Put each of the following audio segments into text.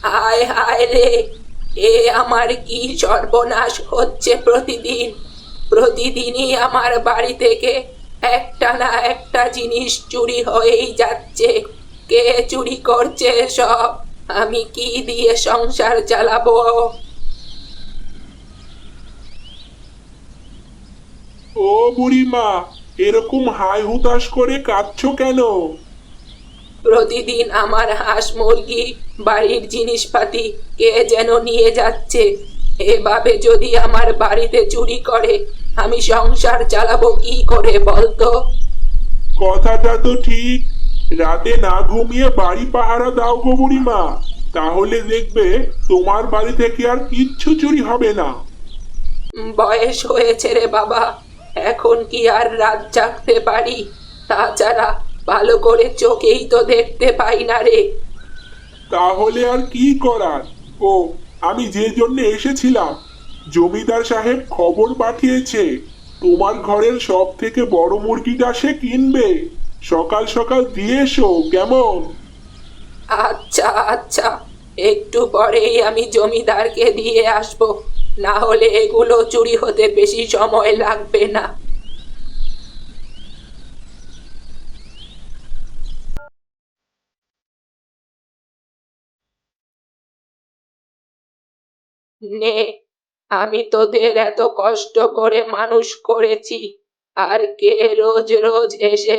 হায় হায় রে, এ আমার কি সর্বনাশ হচ্ছে! প্রতিদিন প্রতিদিনই আমার বাড়ি থেকে একটা না একটা জিনিস চুরি হয়েই যাচ্ছে। কে চুরি করছে সব? আমি কি দিয়ে সংসার চালাবো? ও বুড়িমা, এরকম হাই হুতাশ করে কাঁদছো কেন? প্রতিদিন আমার হাঁস মুরগি, বাড়ির জিনিসপাতি কে যেন নিয়ে যাচ্ছে। এভাবে যদি আমার বাড়িতে চুরি করে, আমি সংসার চালাবো কি করে বলতো? কথাটা তো ঠিক। রাতে না ঘুমিয়ে বাড়ি পাহারা দাও গো বুড়িমা, তাহলে দেখবে তোমার বাড়ি থেকে আর কিচ্ছু চুরি হবে না। বয়স হয়েছে রে বাবা, এখন কি আর রাত জাগতে পারি? তাছাড়া ভালো করে চোখেই তো দেখতে পাই না রে। তাহলে আর কি করার? ও, আমি যে জন্য এসেছিলাম, জমিদার সাহেব খবর পাঠিয়েছে তোমার ঘরের সব থেকে বড় মুরগিটা সে কিনবে। সকাল সকাল দিয়ে এসো কেমন? আচ্ছা আচ্ছা, একটু পরেই আমি জমিদারকে দিয়ে আসবো। না হলে এগুলো চুরি হতে বেশি সময় লাগবে না। নে, আমি তোদের এত কষ্ট করে মানুষ করেছি, আর কে রোজ রোজ এসে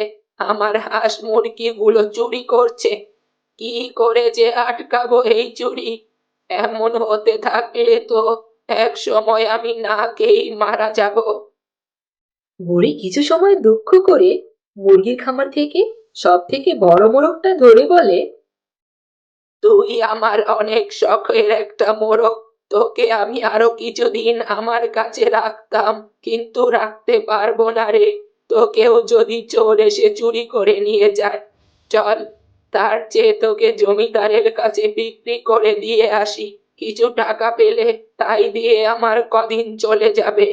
আমার হাঁস মুরগিগুলো চুরি করছে? কি করে যে আটকাবো এই চুরি? এমন হতে থাকলে তো এক সময় আমি না খেয়েই মারা যাব। বুড়ি কিছু সময় দুঃখ করে মুরগির খামার থেকে সব থেকে বড় মোরগটা ধরে বলে, তুই আমার অনেক শখের একটা মোরগ। তোকে আমি আরো কিছুদিন আমার কাছে রাখতাম, কিন্তু রাখতে পারবো না রে। তোকেও যদি চোর এসে চুরি করে নিয়ে যায়, চল, তার চেয়ে তোকে জমিদারের কাছে বিক্রি করে দিয়ে আসি। কিছু টাকা পেলে তাই দিয়ে আমার কদিন চলে যাবে।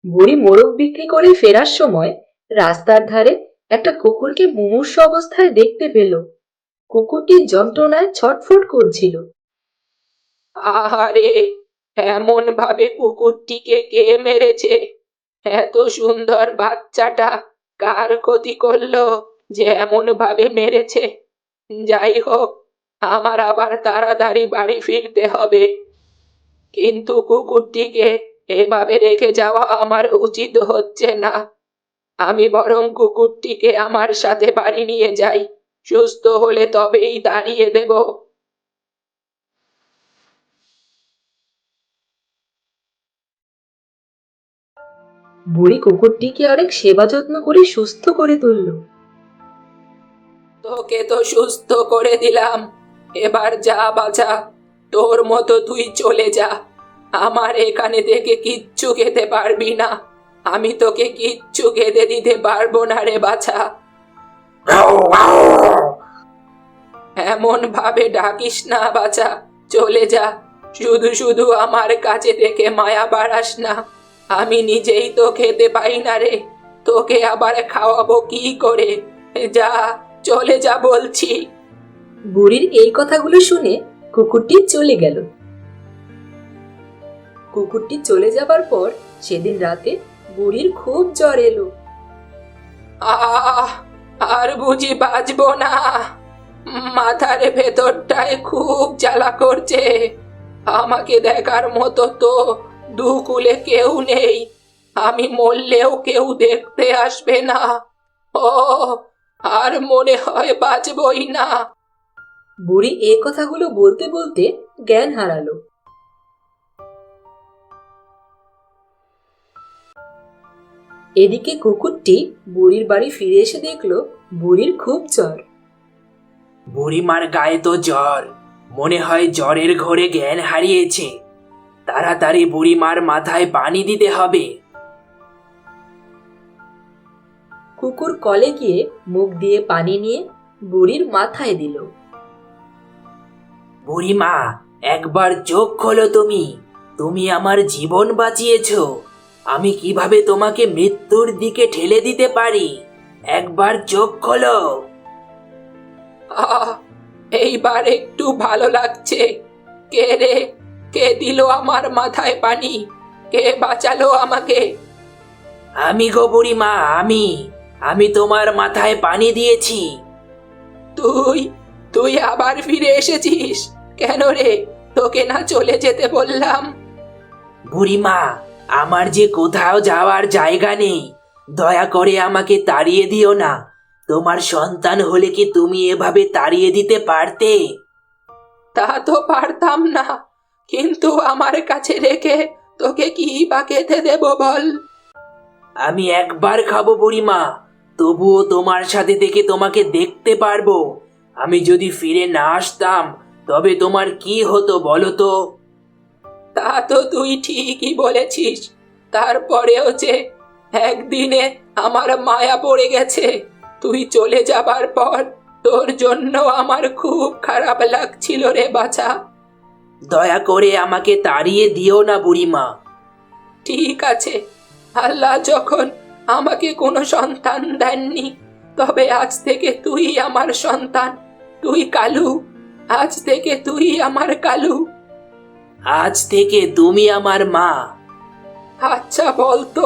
বুড়ি মোরগ বিক্রি করে ফেরার সময় রাস্তার ধারে একটা কুকুরকে মুমূর্ষু অবস্থায় দেখতে পেল। কুকুরটি যন্ত্রণায় ছটফট করছিল। আহারে, এমন ভাবে কুকুরটিকে কে মেরেছে? এত সুন্দর বাচ্চাটা কার ক্ষতি করলো যে এমন ভাবে মেরেছে? যাই হোক, আমার আবার তাড়াতাড়ি বাড়ি ফিরতে হবে। কিন্তু কুকুরটিকে এভাবে রেখে যাওয়া আমার উচিত হচ্ছে না। আমি বরং কুকুরটিকে আমার সাথে বাড়ি নিয়ে যাই। সুস্থ হলে তবেই দাঁড়িয়ে দেব। বুড়ি কুকুরটিকে অনেক সেবা যত্ন করে সুস্থ করে তুলল। তোকে তো সুস্থ করে দিলাম, এবার যা বাছা, তোর মতো তুই চলে যা। আমার এখানে থেকে কিচ্ছু খেতে পারবি না। আমি তোকে কিচ্ছু খেতে দিতে পারবো না রে বাছা। এমন ভাবে ডাকিস না বাছা, চলে যা। শুধু শুধু আমার কাছে থেকে মায়া বাড়াস না। আমি নিজেই তো খেতে পাই না রে, তোকে আবার খাওয়াবো কি করে? যা, চলে যা বলছি। বুড়ির এই কথাগুলো শুনে কুকুরটি চলে গেল। কুকুরটি চলে যাবার পর সেদিন রাতে বুড়ির খুব জ্বর এলো। আহ, আর বুঝি বাঁচবো না? মাথার ভেতরটায় খুব জ্বালা করছে। আমাকে দেখার মতো তো দুকুলে কেউ নেই। আমি মরলেও কেউ দেখতে আসবে না। ও, আর মনে হয় বাঁচবই না। বুড়ি এই কথাগুলো বলতে বলতে জ্ঞান হারালো। এদিকে কুকুরটি বুড়ির বাড়ি ফিরে এসে দেখলো বুড়ির খুব জ্বর। বুড়িমার গায়ে তো জ্বর, মনে হয় জ্বরের ঘোরে জ্ঞান হারিয়েছে। তাড়াতাড়ি বুড়িমার মাথায় পানি দিতে হবে। কুকুর কলে গিয়ে মুখ দিয়ে পানি নিয়ে বুড়ির মাথায় দিল। বুড়িমা, একবার চোখ খোলো তুমি। তুমি আমার জীবন বাঁচিয়েছো। আমি কিভাবে তোমাকে মৃত্যুর দিকে ঠেলে দিতে পারি? একবার চোখ খোলো। আহ এইবার একটু ভালো লাগছে। কে রে? কে দিল আমার মাথায় পানি? কে বাঁচালো আমাকে? আমি গো বুড়িমা, আমি তোমার মাথায় পানি দিয়েছি। তুই তুই আবার ফিরে এসেছিস কেন রে? তোকে না চলে যেতে বললাম? বুড়িমা, আমার যে কোথাও যাওয়ার জায়গা নেই, দয়া করে আমাকে তাড়িয়ে দিও না। তোমার সন্তান হলে কি তুমি এভাবে তাড়িয়ে দিতে পারতে? তা তো পারতাম না, কিন্তু আমার কাছে রেখে তোকে কি বা খেতে দেব বল? আমি একবার খাবো বুড়িমা, তবুও তোমার সাথে থেকে তোমাকে দেখতে পারবো। আমি যদি ফিরে না আসতাম তবে তোমার কি হতো বলো তো? তা তো তুই ঠিকই বলেছিস। তারপরেও যে একদিনে আমার মায়া পড়ে গেছে। তুই চলে যাবার পর তোর জন্য আমার খুব খারাপ লাগছিল রে বাছা। দয়া করে আমাকে তাড়িয়ে দিও না বুড়িমা। ঠিক আছে, আল্লাহ যখন আমাকে কোনো সন্তান দেননি, তবে আজ থেকে তুই আমার সন্তান। তুই কালু, আজ থেকে তুই আমার কালু। আজ থেকে তুমি আমার মা। আচ্ছা বলতো,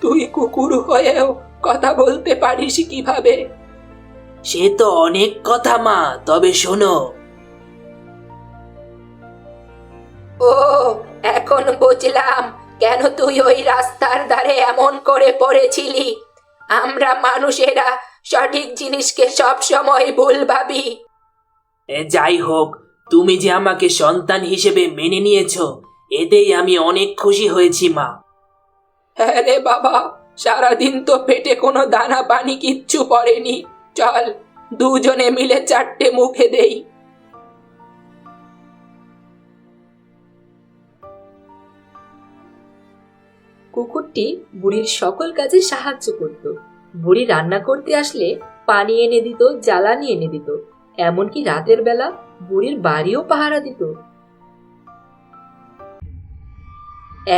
তুই কুকুর হয়েও কথা বলতে পারিস কিভাবে? সে তো অনেক কথা মা, তবে শোনো। ও, এখন বুঝলাম কেন তুই ওই রাস্তার ধারে এমন করে পড়েছিলি। আমরা মানুষেরা সঠিক জিনিসকে সব সময় ভুল ভাবি। যাই হোক, তুমি যে আমাকে সন্তান হিসেবে মেনে নিয়েছো, এতেই আমি অনেক খুশি হয়েছি মা। হ্যাঁ রে বাবা, সারাদিন তো পেটে কোনো দানা পানি কিচ্ছু পড়েনি। চল, দুজনে মিলে চারটে মুখে দেই। কুকুরটি বুড়ির সকল কাজে সাহায্য করত। বুড়ি রান্না করতে আসলে পানি এনে দিত, জ্বালানি এনে দিত, এমনকি রাতের বেলা বুড়ির বাড়িও পাহারা দিত।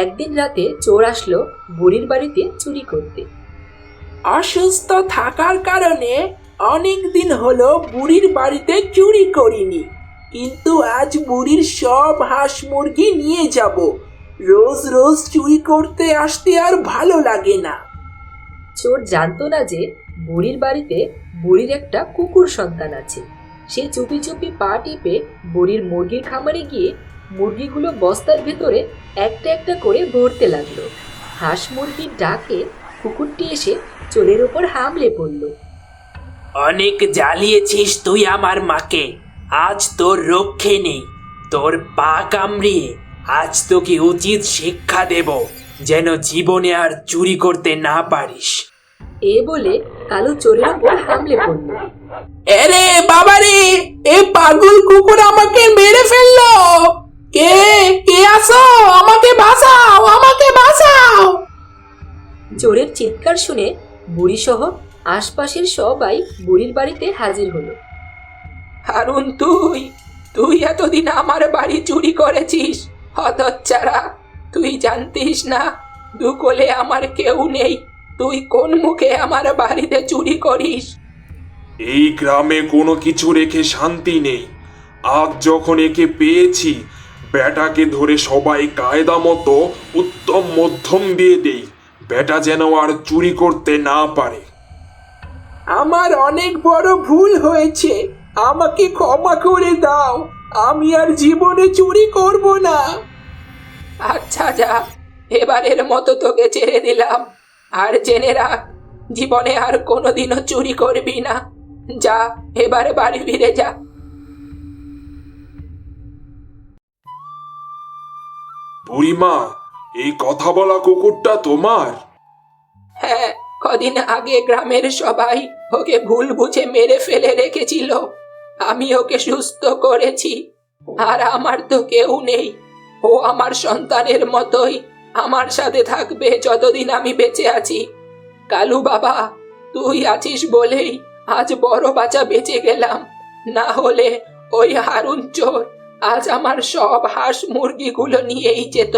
একদিন রাতে চোর আসলো বুড়ির বাড়িতে চুরি করতে। অসুস্থ থাকার কারণে অনেক দিন হলো বুড়ির বাড়িতে চুরি করিনি, কিন্তু আজ বুড়ির সব হাঁস মুরগি নিয়ে যাব। রোজ রোজ চুরি করতে আসতে আর ভালো লাগে না। চোর জানতো না যে বুড়ির বাড়িতে বুড়ির একটা কুকুর সন্তান আছে। সে চুপি চুপি পা টিপে বুড়ির মুরগির খামারে গিয়ে মুরগিগুলো বস্তার ভেতরে একটা একটা করে ভরতে লাগলো। হাঁস মুরগির ডাকে কুকুরটি এসে চোরের ওপর হামলে পড়ল। অনেক জ্বালিয়েছিস তুই আমার মাকে, আজ তোর রক্ষে নেই। তোর পা কামড়িয়ে আজ তোকে উচিত শিক্ষা দেব, যেন জীবনে আর চুরি করতে না পারিস। এ বলে কালু চোরের ওপর হামলে পড়ল। এরে বাবারে, এ পাগল কুকুর আমাকে মেরে ফেললো। কে কে আসো, আমাকে বাঁচাও, আমাকে বাঁচাও। চোরের চিৎকার শুনে বুড়ি সহ আশপাশের সবাই বুড়ির বাড়িতে হাজির হলো। হারুন, তুই তুই এতদিন আমার বাড়ি চুরি করেছিস? হতচ্ছাড়া, তুই জানতিস না দুকলে আমার কেউ নেই? তুই কোন মুখে আমার বাড়িতে চুরি করিস? এই গ্রামে কোনো কিছু রেখে শান্তি নেই। আজ যখন একে পেয়েছি, বেটাকে ধরে সবাই কায়দা মতো উত্তম মধ্যম দিয়ে দেই। বেটা যেন আর চুরি করতে না পারে। আমার অনেক বড় ভুল হয়েছে, আমাকে ক্ষমা করে দাও। আমি আর জীবনে চুরি করব না। আচ্ছা যা, এবারের মতো তোকে ছেড়ে দিলাম। আর জেনে রাখ, জীবনে আর কোনোদিনও চুরি করবি না। যা, এবারে বাড়ি ফিরে যা। বুড়িমা, এই কথা বলা কুকুরটা তোমার? হ্যাঁ, কদিন আগে গ্রামের সবাই ওকে ভুল বুঝে মেরে ফেলে রেখেছিল। আমি ওকে সুস্থ করেছি। আর আমার তো কেউ নেই। ও আমার সন্তানের মতোই আমার সাথে থাকবে যতদিন আমি বেঁচে আছি। কালু বাবা, তুই আছিস বলেই আজ বড় বাচ্চা বেঁচে গেলাম। না হলে ওই হারুন চোর আজ আমার সব হাঁস মুরগিগুলো নিয়েই যেত।